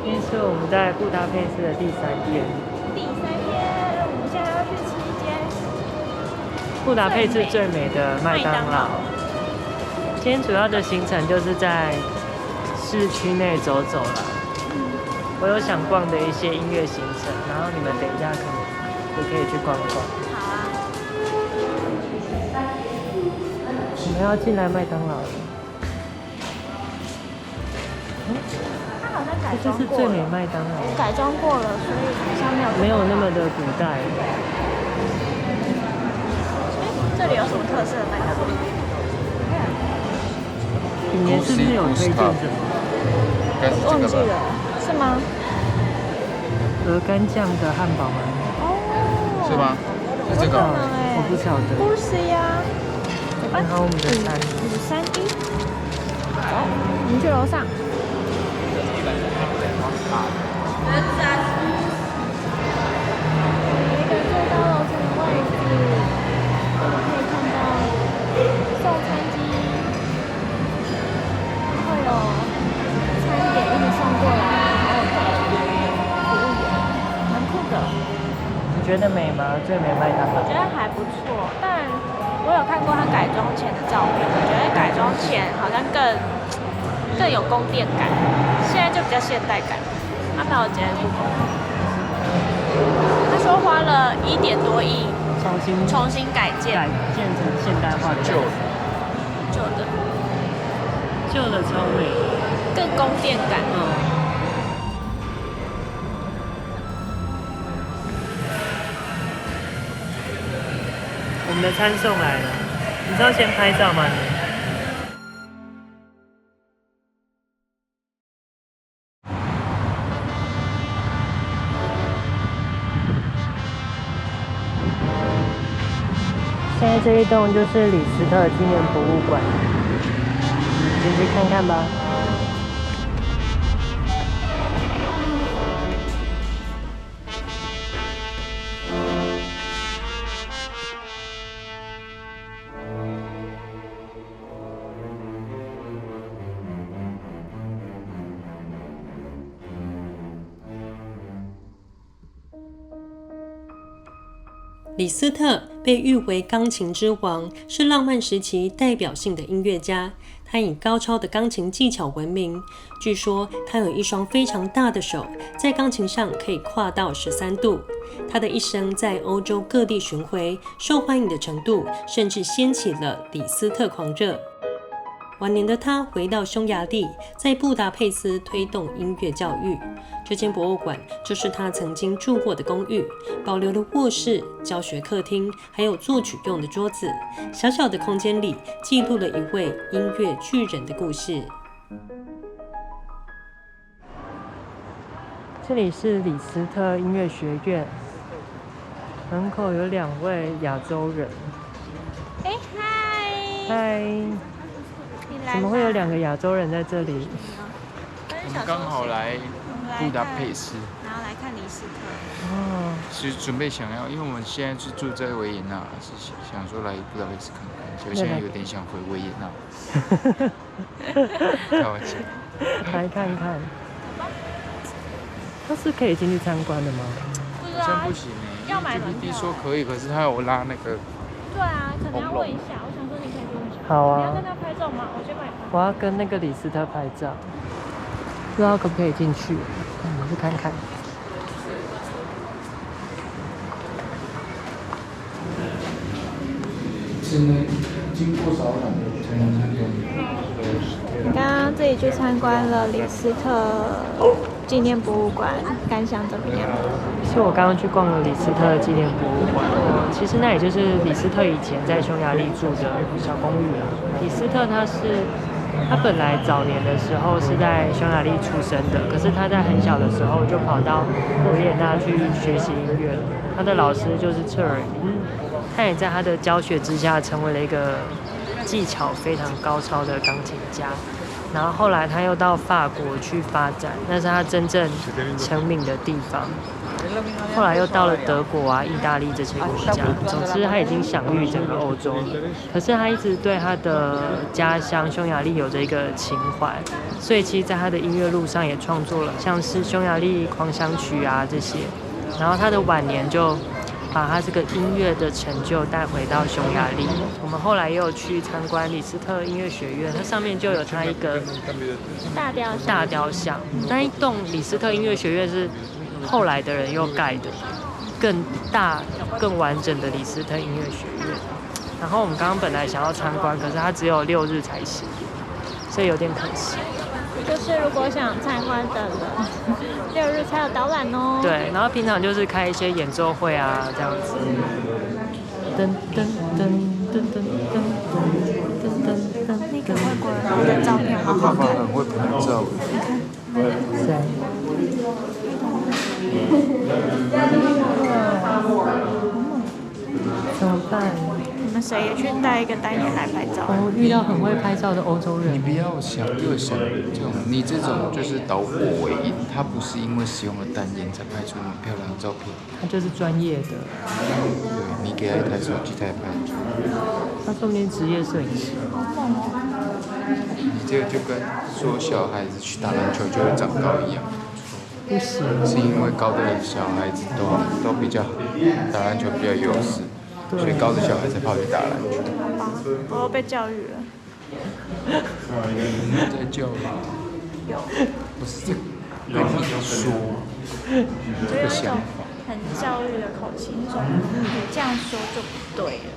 今天是我们在布达佩斯的第3天。我们现在要去吃一间布达佩斯最美的麦当劳。今天主要的行程就是在市区内走走啦。我有想逛的一些音乐行程，然后你们等一下可能也可以去逛逛。好啊。我们要进来麦当劳了。它好像改这装过了。是最美麦当劳。改装过了，所以好像没有那么的古代。这里有什么特色的麦当劳？里面是不是有推荐什么？忘记了，是吗？鹅肝酱的汉堡吗？哦，是吗？是这个？我不晓得。不是呀。然后我们的餐531，走，我们去楼上。有一个最高楼层的位置，我们可以看到送餐机，会有餐点一直送过来，然后服务员，蛮酷的。你觉得美吗？最美麦当劳？我觉得还不错，但我有看过它改装前的照片，我觉得改装前好像更有宫殿感，现在就比较现代感。他把我截在不同，他说花了1点多亿重新改建成现代化的旧的超美，更宫殿感。我们的餐送来了，你是要先拍照吗？现在这一栋就是李斯特纪念博物馆，进去看看吧。李斯特被誉为钢琴之王，是浪漫时期代表性的音乐家。他以高超的钢琴技巧闻名，据说他有一双非常大的手，在钢琴上可以跨到13度。他的一生在欧洲各地巡回，受欢迎的程度甚至掀起了李斯特狂热。晚年的他回到匈牙利，在布达佩斯推动音乐教育。这间博物馆就是他曾经住过的公寓，保留了卧室、教学客厅，还有作曲用的桌子。小小的空间里，记录了一位音乐巨人的故事。这里是李斯特音乐学院，门口有2位亚洲人。嗨！怎么会有2个亚洲人在这里？我们刚好来布达佩斯，然后来看李斯特。哦，是准备想要，因为我们现在是住在维也纳，是想说来布达佩斯看看，结果现在有点想回维也纳。开玩笑。来看看。它是可以进去参观的吗？不知道。好像不行要买门票。GPT 说可以，可是他有拉那个。对啊，可能要问一下。我想说你可以跟我讲。好啊。你要跟他拍照吗？我先帮你拍。我要跟那个李斯特拍照，不知道可不可以进去？我们去看看。经过少览才能参观。刚刚这里去参观了李斯特纪念博物馆，感想怎么样？是我刚刚去逛了李斯特纪念博物馆，其实那也就是李斯特以前在匈牙利住的小公寓了。李斯特他本来早年的时候是在匈牙利出生的，可是他在很小的时候就跑到维也纳去学习音乐了。他的老师就是彻尔尼，他也在他的教学之下成为了一个技巧非常高超的钢琴家。然后后来他又到法国去发展，那是他真正成名的地方。后来又到了德国啊、意大利这些国家。总之，他已经享誉整个欧洲了。可是他一直对他的家乡匈牙利有着一个情怀，所以其实在他的音乐路上也创作了像是匈牙利狂想曲啊这些。然后他的晚年就把他这个音乐的成就带回到匈牙利。我们后来也有去参观李斯特音乐学院，它上面就有他一个大雕像。那一栋李斯特音乐学院是后来的人又盖的，更大、更完整的李斯特音乐学院。然后我们刚刚本来想要参观，可是它只有6日才行，所以有点可惜。就是如果想参观的人，6日才有导览哦。对，然后平常就是开一些演奏会啊，这样子。噔噔噔噔噔噔噔噔噔。那个外国人的照片好好看。很会拍照。谁？怎么办？你们谁也去带一个单眼来拍照？我遇到很会拍照的欧洲人。你不要想这种，你这种就是导火为引，他不是因为使用了单眼才拍出那么漂亮的照片。他就是专业的。对，你给他一台手机，他也拍得出。他说不定职业摄影师。你这个就跟说小孩子去打篮球就会长高一样。不行。是因为高的小孩子都比较打篮球比较有优势。所以高的小孩才跑去打篮球。我又被教育了。你在教育？有。不是这个，跟你说这个想法。很教育的口气，说你这样说就不对了。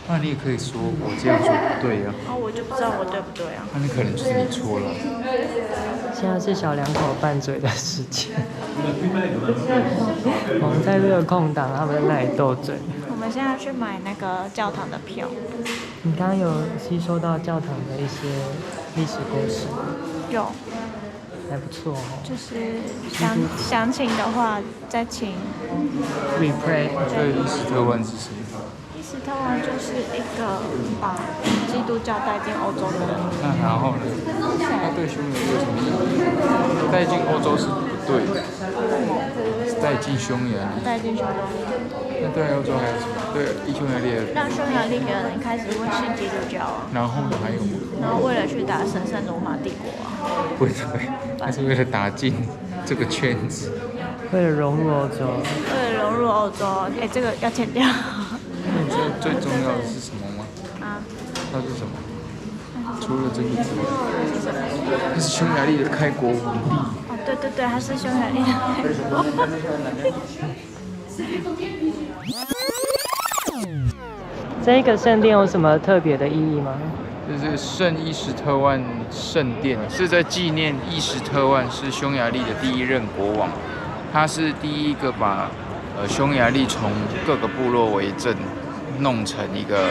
那你也可以说我这样说不对啊。我就不知道我对不对啊。那你可能就是你错了。现在是小两口拌嘴的时间。我们在这个空档，他们在那里斗嘴。我们现在去买那个教堂的票。你刚刚有吸收到教堂的一些历史故事吗？有。还不错哦。就是详情的话，再请 replay。所以伊斯特万是什么？伊斯特万就是一个把基督教带进欧洲的人。那然后呢？他对匈牙利有什么意义？带进欧洲是不对的，是带进匈牙利。带进匈牙利。那对欧洲还有什么？对匈牙利让匈牙利人开始会信基督教啊。然后呢？还有吗？然后为了去打神圣罗马帝国啊。不对，还是为了打进这个圈子。为了融入欧洲。为了融入欧洲，这个要剪掉。你知道最重要的是什么吗？啊？它是什么？除了这个之外，它是匈牙利的开国武帝。哦，对对对，它是匈牙利的开国。这个圣殿有什么特别的意义吗？就是圣伊什特万圣殿，是在纪念伊什特万是匈牙利的第1任国王，他是第一个把匈牙利从各个部落为镇弄成一个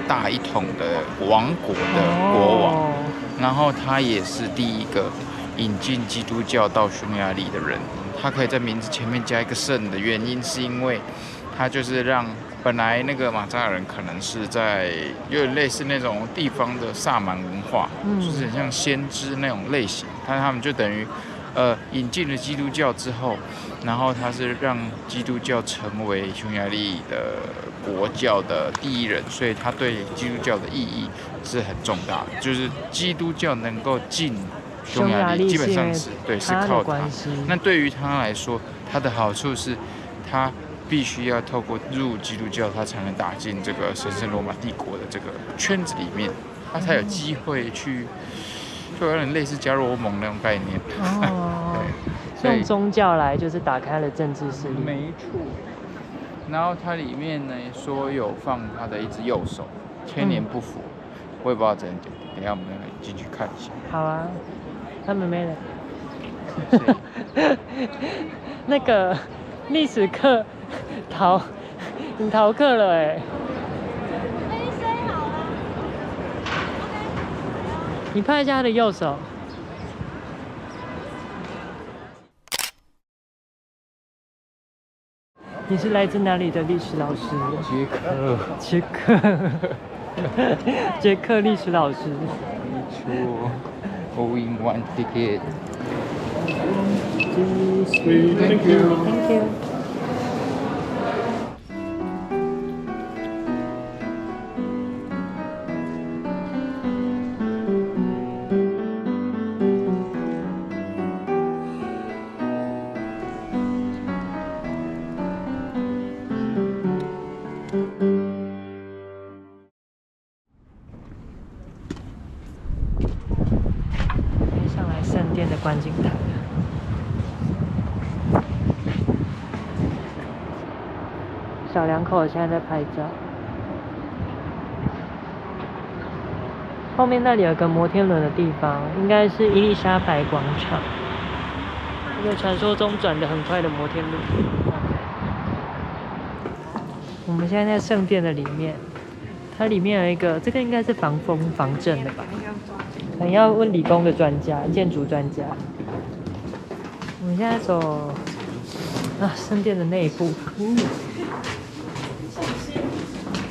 大一统的王国的国王，然后他也是第一个引进基督教到匈牙利的人。他可以在名字前面加一个圣的原因，是因为他就是让本来那个马扎尔人可能是在有点类似那种地方的萨满文化，就是很像先知那种类型，但他们就等于引进了基督教之后，然后他是让基督教成为匈牙利的国教的第一人，所以他对基督教的意义是很重大的，就是基督教能够进匈牙利基本上是对，是靠他。那对于他来说，他的好处是，他必须要透过入基督教，他才能打进这个神圣罗马帝国的这个圈子里面，他才有机会去，就有点类似加入欧盟那种概念。哦，对，用宗教来就是打开了政治势力。没错。然后它里面呢说有放他的一只右手，千年不腐，我也不知道怎样讲，等一下我们进去看一下。好啊，他们没人。那个历史课你逃课了哎。你拍一下他的右手。你是来自哪里的历史老师？捷克历史老师。没错 ，All in one ticket. Thank you. 的观景台。小两口现在在拍照。后面那里有个摩天轮的地方，应该是伊丽莎白广场，一个传说中转得很快的摩天轮。我们现在在圣殿的里面，它里面有一个，这个应该是防风防震的吧？可能要问理工的专家、建筑专家。我们现在走圣殿的内部。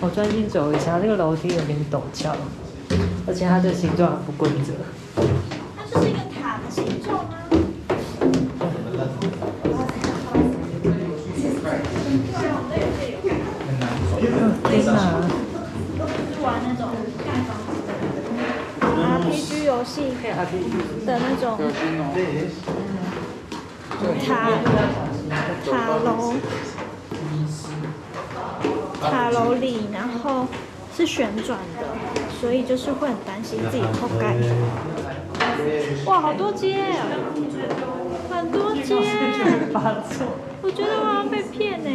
我专心走一下，这个楼梯有点陡峭，而且它的形状很不规则。它就是一个塔的形状吗？天哪！是玩那种盖房子的 RPG 游戏的那种塔楼里，然后是旋转的，所以就是会很担心自己头盖。哇，好多街啊，很多街。我觉得我要被骗呢。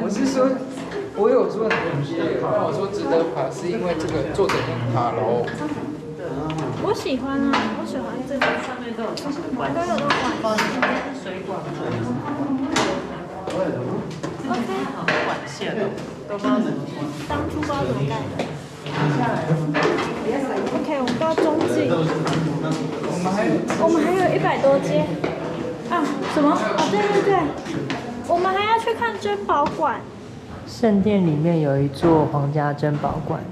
我是说，我有说我说值得爬，是因为这个做成塔楼。我喜欢啊，我喜欢这个上面都有管水管。OK。管线都不知道怎么当初不知道怎么盖的。OK， 我们到中继。我们还有100多街。啊，什么？对，我们还要去看珍宝馆。圣殿里面有一座皇家珍宝馆，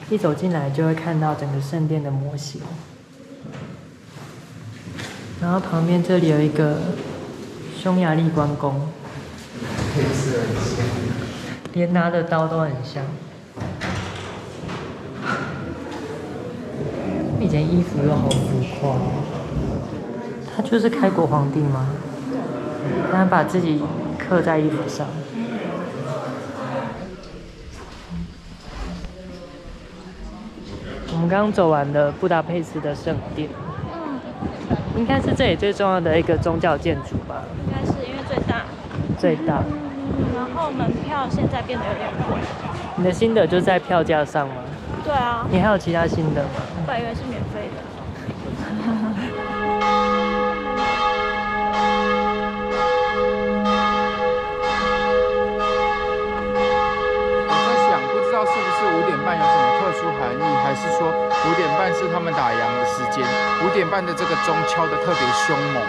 一走进来就会看到整个圣殿的模型。然后旁边这里有一个匈牙利关公，连拿的刀都很像。以前衣服又好浮夸，他就是开国皇帝吗？他把自己刻在衣服上。我们刚刚走完了布达佩斯的圣殿，应该是这里最重要的一个宗教建筑吧？应该是因为最大。最大。然后门票现在变得有点贵。你的心得就在票价上吗？对啊。你还有其他心得吗？我以为是免费的。是不是5点半有什么特殊含义，还是说5点半是他们打烊的时间？5点半的这个钟敲得特别凶猛。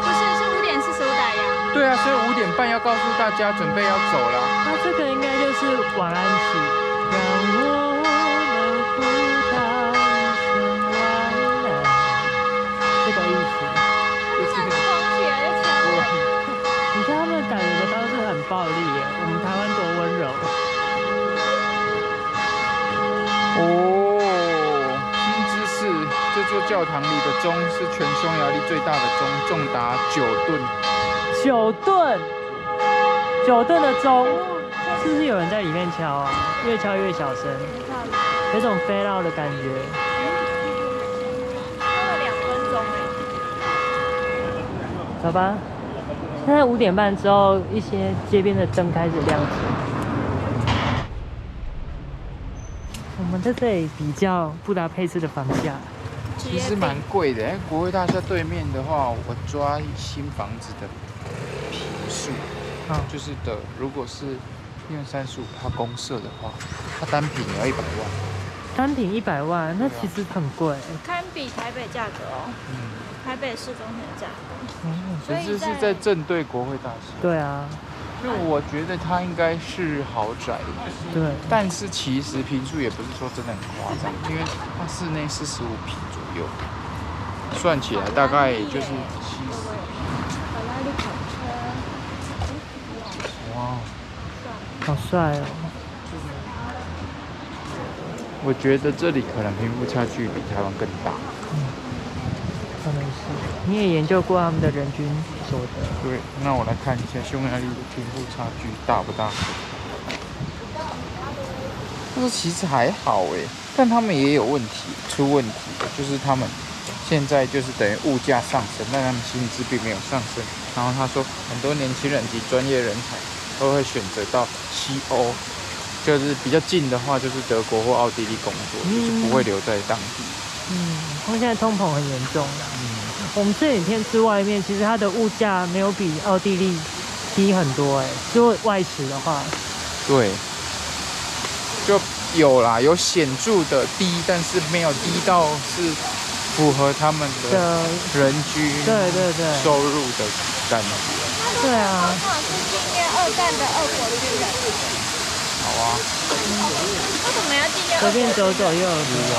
不是，是5点45打烊。对啊，所以5点半要告诉大家准备要走了。那这个应该就是晚安曲，让我们互道一声晚安，这个意思。就是很狂起来的抢我。你看他们打人的方式很暴力耶，我们台湾多温柔。新知识，这座教堂里的钟是全匈牙利最大的钟，重达9吨。9吨的钟，是不是有人在里面敲啊？越敲越小声，有种飞绕的感觉。敲了2分钟哎。走吧，现在5点半之后，一些街边的灯开始亮起。我们在这里比较布达佩斯的房价，其实蛮贵的。国会大厦对面的话，我抓新房子的坪数，就是如果是135%公设的话，它单品也要100万。单品100万，那其实很贵。堪比台北价格哦。台北市中心的价格。可是是在正对国会大厦。对啊。因为我觉得它应该是豪宅，对，但是其实坪数也不是说真的很夸张，因为它室内45坪左右，算起来大概也就是70。哇，好帅哦！我觉得这里可能贫富差距比台湾更大。可能是。你也研究过他们的人均所得？对，那我来看一下匈牙利的贫富差距大不大？但是其实还好哎，但他们也有出问题的，就是他们现在就是等于物价上升，但他们薪资并没有上升。然后他说，很多年轻人及专业人才都会选择到西欧，就是比较近的话，就是德国或奥地利工作，就是不会留在当地。因为现在通膨很严重啦。我们这几天吃外面，其实它的物价没有比奥地利低很多哎，如果外食的话。对，就有啦，有显著的低，但是没有低到是符合他们的人均收入的感觉。对啊。是纪念2战的俄国军人。好啊。为什么要纪念？随便走走又有旅游。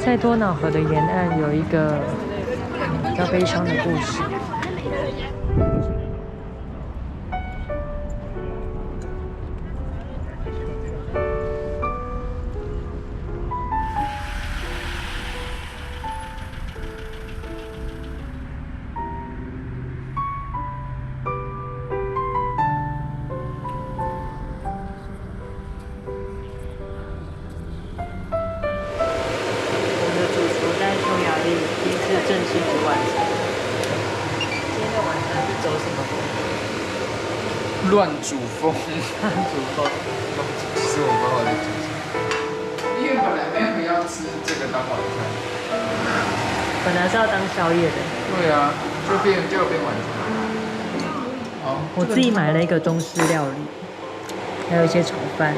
在多瑙河的沿岸有一个比较悲伤的故事。正式煮晚餐。今天的晚餐是走什么风？乱煮风。乱煮风。其实我不知道我在煮什么，因为本来没有要吃这个当晚餐。本来是要当宵夜的。对啊，就变晚餐。好，我自己买了一个中式料理，还有一些炒饭。